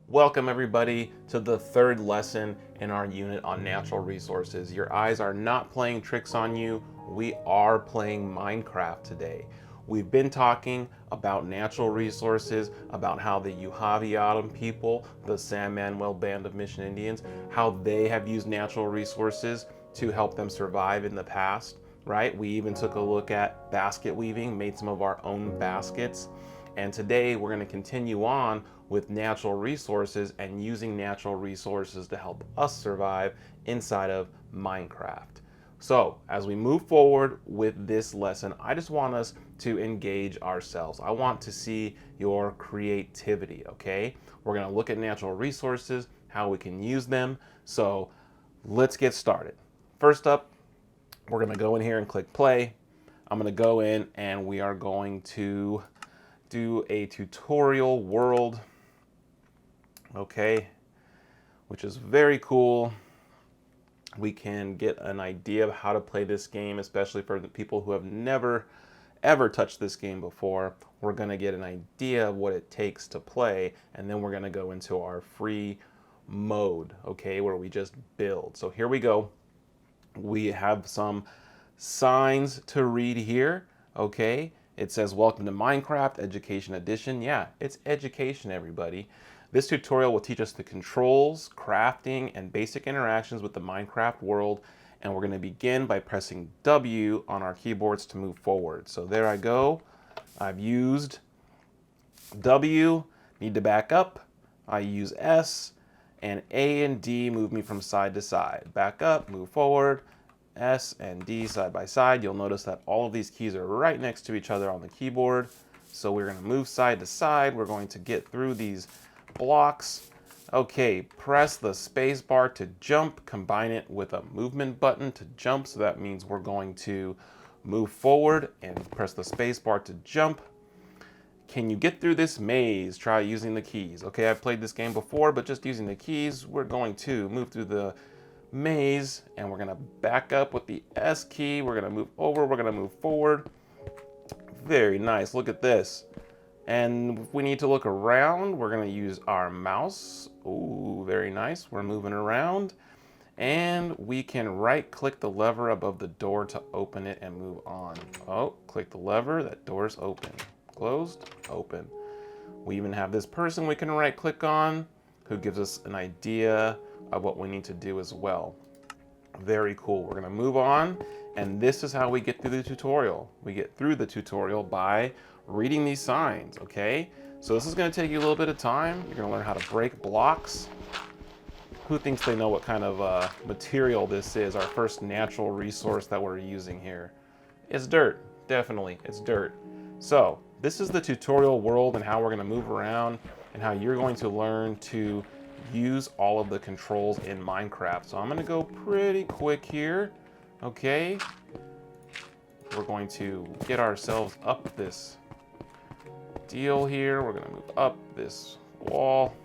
Welcome everybody to the third lesson in our unit on natural resources. Your eyes are not playing tricks on you. We are playing Minecraft today. We've been talking about natural resources, about how the Uhaviatum people, the San Manuel Band of Mission Indians, how they have used natural resources to help them survive in the past, right? We even took a look at basket weaving, made some of our own baskets. And today we're going to continue on with natural resources and using natural resources to help us survive inside of Minecraft. So, as we move forward with this lesson, I just want us to engage ourselves. I want to see your creativity, okay? We're going to look at natural resources, how we can use them. So, let's get started. First up, we're going to go in here and click play. I'm going to go in and we are going to do a tutorial world, okay, which is very cool. We can get an idea of how to play this game, especially for the people who have never ever touched this game before. We're going to get an idea of what it takes to play, and then we're going to go into our free mode, okay, where we just build. So here we go. We have some signs to read here, okay? It says, welcome to Minecraft Education Edition. Yeah, it's education, everybody. This tutorial will teach us the controls, crafting, and basic interactions with the Minecraft world. And we're going to begin by pressing W on our keyboards to move forward. So there I go. I've used W, need to back up. I use S, and A and D move me from side to side. Back up, move forward. S and D side by side. You'll notice that all of these keys are right next to each other on the keyboard. So we're going to move side to side. We're going to get through these blocks. Okay, press the space bar to jump. Combine it with a movement button to jump. So that means we're going to move forward and press the space bar to jump. Can you get through this maze? Try using the keys. Okay, I've played this game before, but just using the keys, we're going to move through the maze, and we're going to back up with the S key. We're going to move over, we're going to move forward. Very nice. Look at this. And if we need to look around, we're going to use our mouse. Ooh, very nice. We're moving around. And we can right click the lever above the door to open it and move on. Oh, click the lever, that door's open. Closed, open. We even have this person we can right click on who gives us an idea of what we need to do as well. Very cool. We're going to move on, and this is how we get through the tutorial. We get through the tutorial by reading these signs, okay? So this is going to take you a little bit of time. You're going to learn how to break blocks. Who thinks they know what kind of material this is? Our first natural resource that we're using here. It's dirt. Definitely, it's dirt. So this is the tutorial world and how we're going to move around and how you're going to learn to use all of the controls in Minecraft. So I'm going to go pretty quick here. Okay. We're going to get ourselves up this deal here. We're going to move up this wall.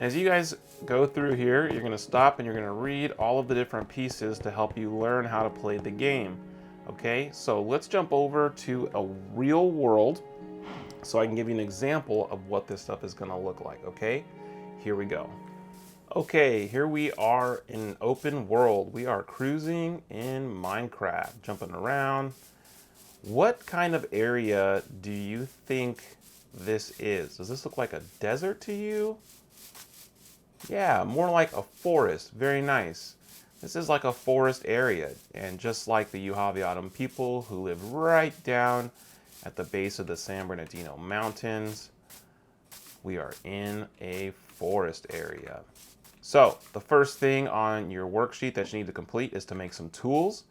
As you guys go through here, you're going to stop and you're going to read all of the different pieces to help you learn how to play the game. Okay, so let's jump over to a real world so I can give you an example of what this stuff is going to look like. Okay, here we go. Okay, here we are in an open world. We are cruising in Minecraft, jumping around. What kind of area do you think this is? Does this look like a desert to you? Yeah, more like a forest. Very nice. This is like a forest area, and just like the Uhaviatum people who live right down at the base of the San Bernardino Mountains, we are in a forest area. So the first thing on your worksheet that you need to complete is to make some tools.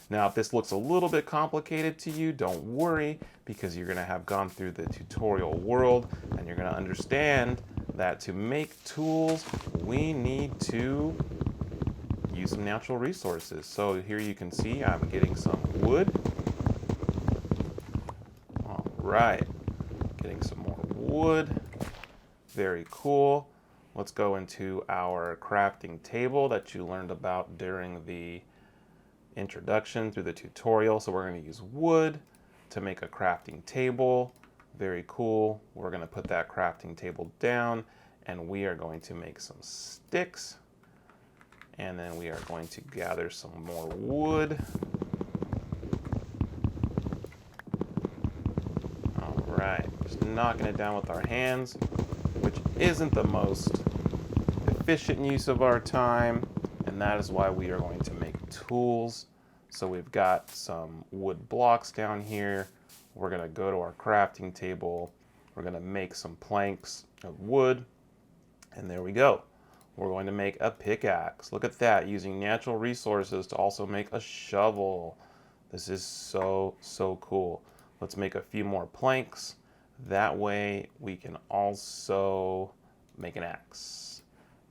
Now, if this looks a little bit complicated to you, don't worry, because you're going to have gone through the tutorial world and you're going to understand that to make tools, we need to use some natural resources. So here you can see I'm getting some wood. All right, getting some more wood. Very cool. Let's go into our crafting table that you learned about during the introduction through the tutorial. So we're going to use wood to make a crafting table. Very cool. We're going to put that crafting table down, And we are going to make some sticks. And then we are going to gather some more wood. All right, just knocking it down with our hands, which isn't the most efficient use of our time. And that is why we are going to make tools. So we've got some wood blocks down here. We're gonna go to our crafting table. We're gonna make some planks of wood. And there we go. We're going to make a pickaxe. Look at that, using natural resources to also make a shovel. This is so, so cool. Let's make a few more planks. That way we can also make an axe.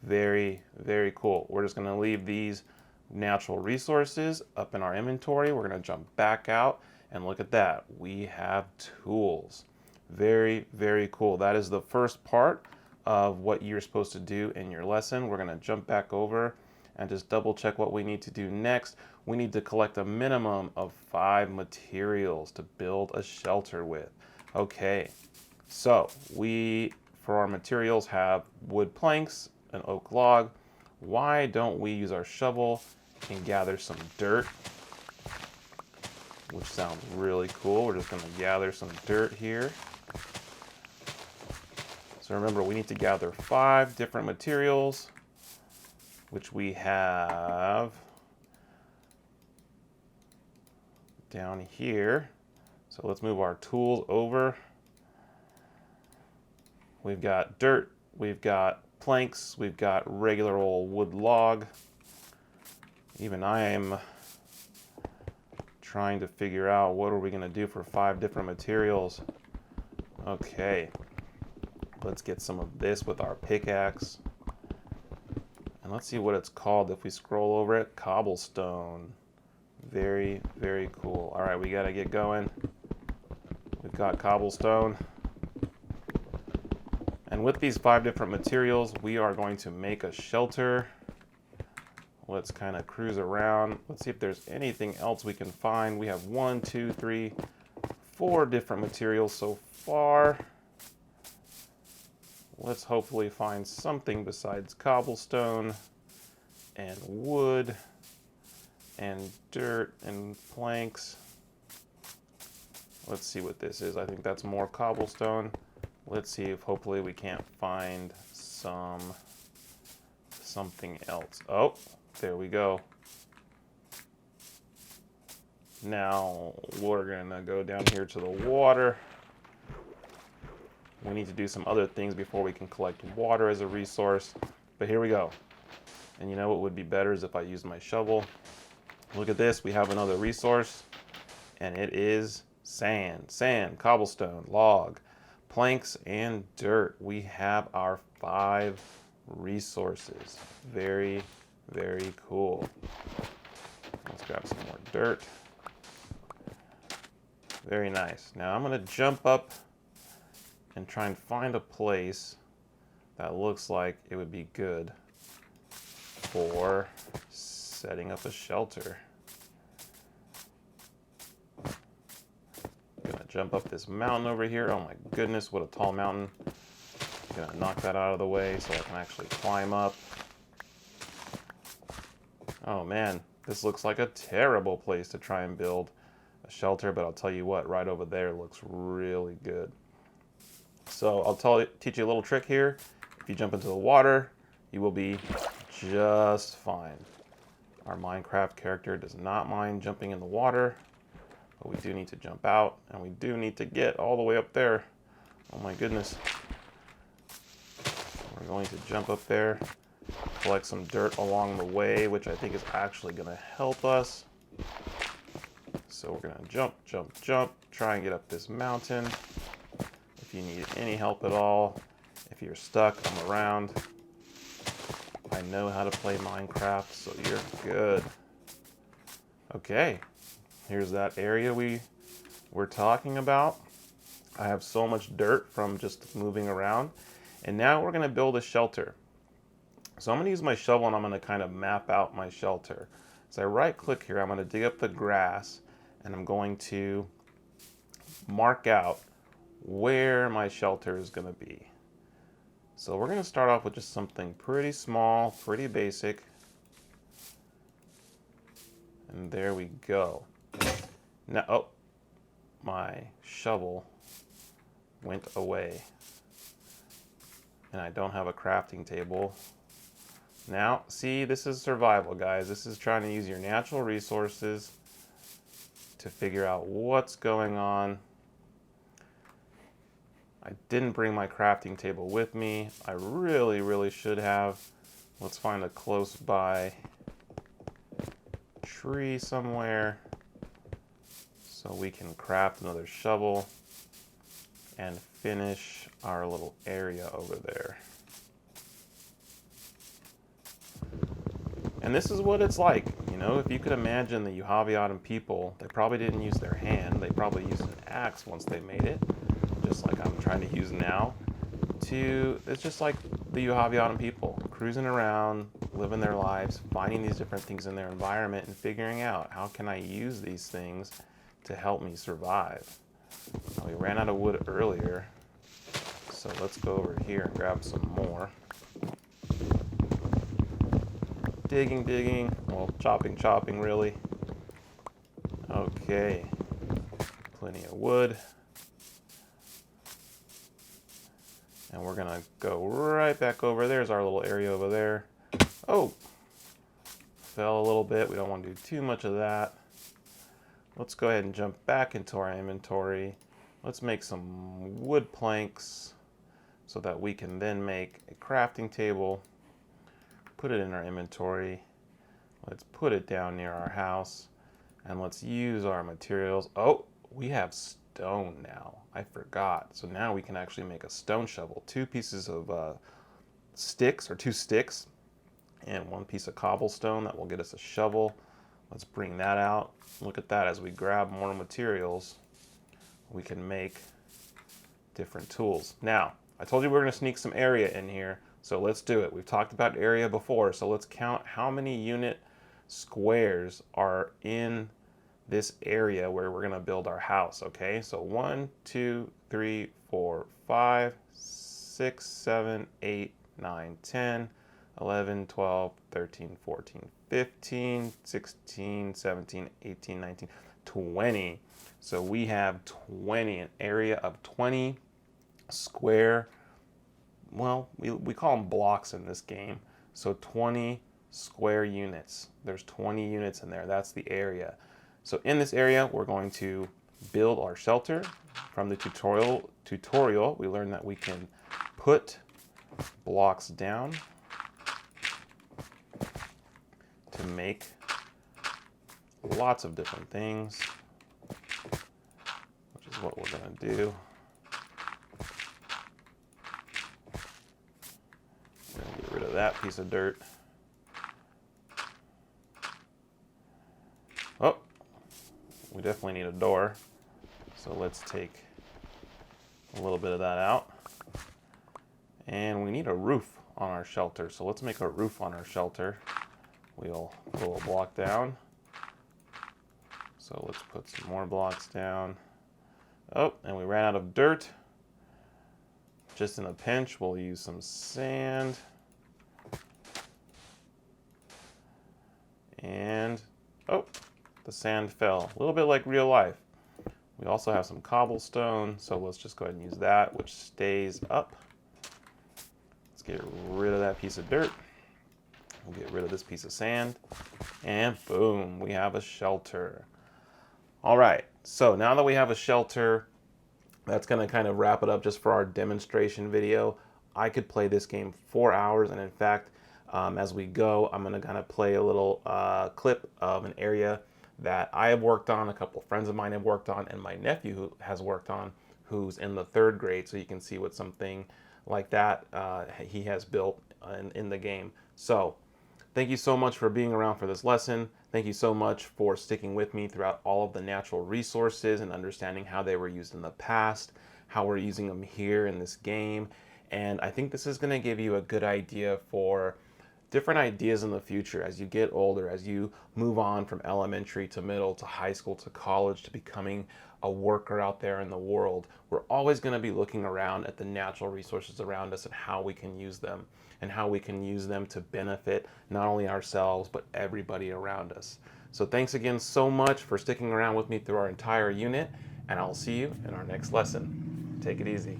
Very, very cool. We're just gonna leave these natural resources up in our inventory. We're gonna jump back out and look at that. We have tools. Very, very cool. That is the first part of what you're supposed to do in your lesson. We're gonna jump back over and just double check what we need to do next. We need to collect a minimum of 5 materials to build a shelter with. Okay, so we, for our materials, have wood planks, an oak log. Why don't we use our shovel and gather some dirt, which sounds really cool. We're just gonna gather some dirt here. So remember, we need to gather 5 different materials, which we have down here. So let's move our tools over. We've got dirt, we've got planks, we've got regular old wood log. Even I am trying to figure out what are we gonna do for 5 different materials. Okay, let's get some of this with our pickaxe. And let's see what it's called if we scroll over it. Cobblestone. Very, very cool. All right, we gotta get going. We've got cobblestone. And with these 5 different materials, we are going to make a shelter. Let's kind of cruise around. Let's see if there's anything else we can find. We have 1, 2, 3, 4 different materials so far. Let's hopefully find something besides cobblestone and wood and dirt and planks. Let's see what this is. I think that's more cobblestone. Let's see if hopefully we can't find something else. Oh, there we go. Now we're gonna go down here to the water. We need to do some other things before we can collect water as a resource, but here we go. And you know what would be better is if I used my shovel. Look at this, we have another resource, and it is sand. Sand, cobblestone, log, planks, and dirt. We have our 5 resources. Very, very cool. Let's grab some more dirt. Very nice. Now I'm gonna jump up and try and find a place that looks like it would be good for setting up a shelter. Gonna jump up this mountain over here. Oh my goodness, what a tall mountain. Gonna knock that out of the way so I can actually climb up. Oh man, this looks like a terrible place to try and build a shelter, but I'll tell you what, right over there looks really good. So I'll teach you a little trick here. If you jump into the water, you will be just fine. Our Minecraft character does not mind jumping in the water, but we do need to jump out, and we do need to get all the way up there. Oh my goodness. We're going to jump up there, collect some dirt along the way, which I think is actually going to help us. So we're going to jump, jump, jump, try and get up this mountain. If you need any help at all, if you're stuck, I'm around. I know how to play Minecraft, so you're good. Okay, here's that area we were talking about. I have so much dirt from just moving around. And now we're gonna build a shelter. So I'm gonna use my shovel and I'm gonna kind of map out my shelter. So I right click here, I'm gonna dig up the grass and I'm going to mark out where my shelter is gonna be. So we're going to start off with just something pretty small, pretty basic. And there we go. Now, oh, my shovel went away. And I don't have a crafting table. Now, see, this is survival, guys. This is trying to use your natural resources to figure out what's going on. I didn't bring my crafting table with me. I really should have. Let's find a close by tree somewhere so we can craft another shovel and finish our little area over there. And this is what it's like, you know, if you could imagine the Uhaviadan people, they probably didn't use their hand, they probably used an axe once they made it, just like I'm trying to use now. It's just like the Uhaviadan people, cruising around, living their lives, finding these different things in their environment and figuring out how can I use these things to help me survive. We ran out of wood earlier, so let's go over here and grab some more. Digging, well, chopping really. Okay, plenty of wood. And we're gonna go right back over. There's our little area over there. Oh, fell a little bit. We don't want to do too much of that. Let's go ahead and jump back into our inventory. Let's make some wood planks so that we can then make a crafting table. Put it in our inventory. Let's put it down near our house. And let's use our materials. Oh, we have stone now. I forgot. So now we can actually make a stone shovel. 2 pieces of sticks, or 2 sticks, and 1 piece of cobblestone that will get us a shovel. Let's bring that out. Look at that. As we grab more materials, we can make different tools. Now, I told you we were going to sneak some area in here, so let's do it. We've talked about area before, so let's count how many unit squares are in this area where we're going to build our house, okay? So 1, 2, 3, 4, 5, 6, 7, 8, 9, 10, 11, 12, 13, 14, 15, 16, 17, 18, 19, 20. So we have 20, an area of 20 square, well, we call them blocks in this game. So 20 square units. There's 20 units in there. That's the area. So in this area, we're going to build our shelter. From the tutorial, we learned that we can put blocks down to make lots of different things, which is what we're going to do. We're going to get rid of that piece of dirt. Oh, we definitely need a door. So let's take a little bit of that out. And we need a roof on our shelter. So let's make a roof on our shelter. We'll pull a block down. So let's put some more blocks down. Oh, and we ran out of dirt. Just in a pinch, we'll use some sand. And, oh, the sand fell. A little bit like real life. We also have some cobblestone, so let's just go ahead and use that, which stays up. Let's get rid of that piece of dirt. We'll get rid of this piece of sand. And boom, we have a shelter. All right, so now that we have a shelter, that's gonna kind of wrap it up just for our demonstration video. I could play this game 4 hours, and in fact, as we go, I'm gonna kind of play a little clip of an area that I have worked on, a couple of friends of mine have worked on, and my nephew has worked on, who's in the 3rd grade, so you can see what something like that he has built in the game. So thank you so much for being around for this lesson. Thank you so much for sticking with me throughout all of the natural resources and understanding how they were used in the past, how we're using them here in this game. And I think this is going to give you a good idea for different ideas in the future as you get older, as you move on from elementary to middle to high school to college to becoming a worker out there in the world. We're always going to be looking around at the natural resources around us and how we can use them, and how we can use them to benefit not only ourselves but everybody around us. So thanks again so much for sticking around with me through our entire unit, and I'll see you in our next lesson. Take it easy.